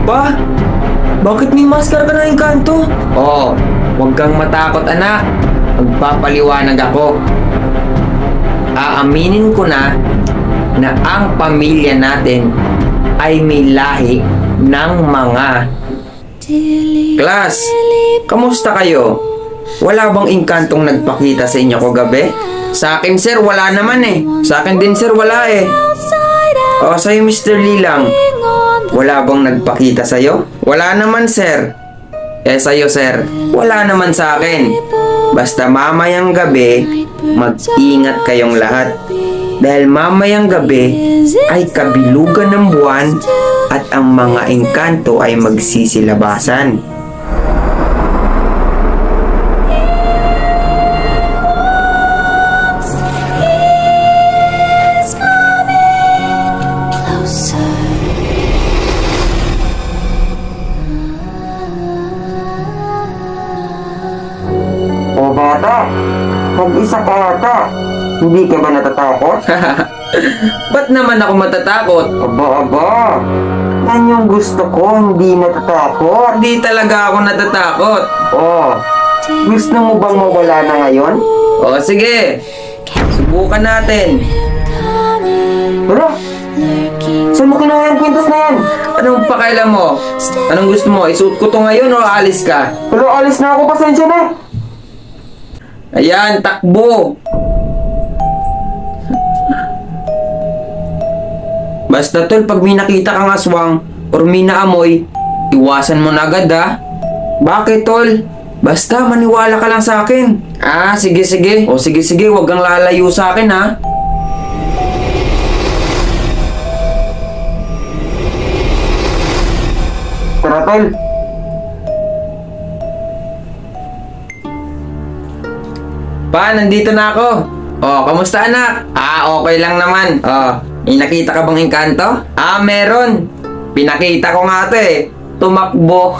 Pa? Bakit may maskara ka na engkanto? Oo, huwag kang matakot anak. Magpapaliwanag ako. Aaminin ko na ang pamilya natin ay may lahi ng mga... Class, kamusta kayo? Wala bang engkantong nagpakita sa inyo kagabi? Sa akin sir, wala naman eh. Sa akin din sir, wala eh. O sa'yo Mr. Lilang, wala bang nagpakita sa'yo? Wala naman sir. Eh sa'yo sir, wala naman sa akin. Basta mamayang gabi, mag-ingat kayong lahat. Dahil mamayang gabi ay kabilugan ng buwan at ang mga engkanto ay magsisilabasan. O bata, mag-isa ka ata. Hindi ka ba natatakot? Ba't naman ako matatakot? Aba. Yan yung gusto ko, hindi natatakot. Hindi talaga ako natatakot. Oh, gusto mo bang mawala na ngayon? O sige, subukan natin. Pero, saan mo kinuha yung kwintas na yan? Anong pakailan mo? Anong gusto mo? Isuot ko to ngayon o alis ka? Pero alis na ako, pasensya na. Ayan, takbo. Basta tol, pag may nakita kang aswang or may naamoy, iwasan mo na agad ha. Bakit tol? Basta maniwala ka lang sa akin. Ah, sige. O sige, huwag kang lalayo sa akin ha. Tara tol. Pa, nandito na ako. Oh, kamusta anak? Ah, okay lang naman. Oh, may nakita ka bang engkanto? Ah, meron. Pinakita ko nga ito eh. Tumakbo.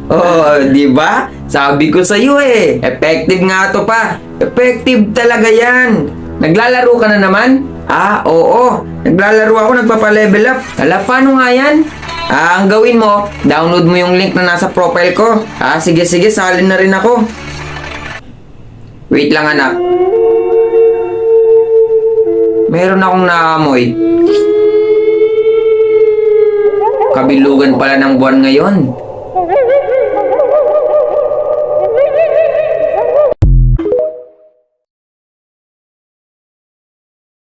Oh, di ba? Sabi ko sa iyo eh. Effective nga to pa. Effective talaga yan. Naglalaro ka na naman? Ah, oo. Naglalaro ako, nagpapa-level up. Hala, paano nga yan? Ah, ang gawin mo, download mo yung link na nasa profile ko. Ah, sige, salin na rin ako. Wait lang anak. Meron akong naamoy. Kabilugan pala ng buwan ngayon.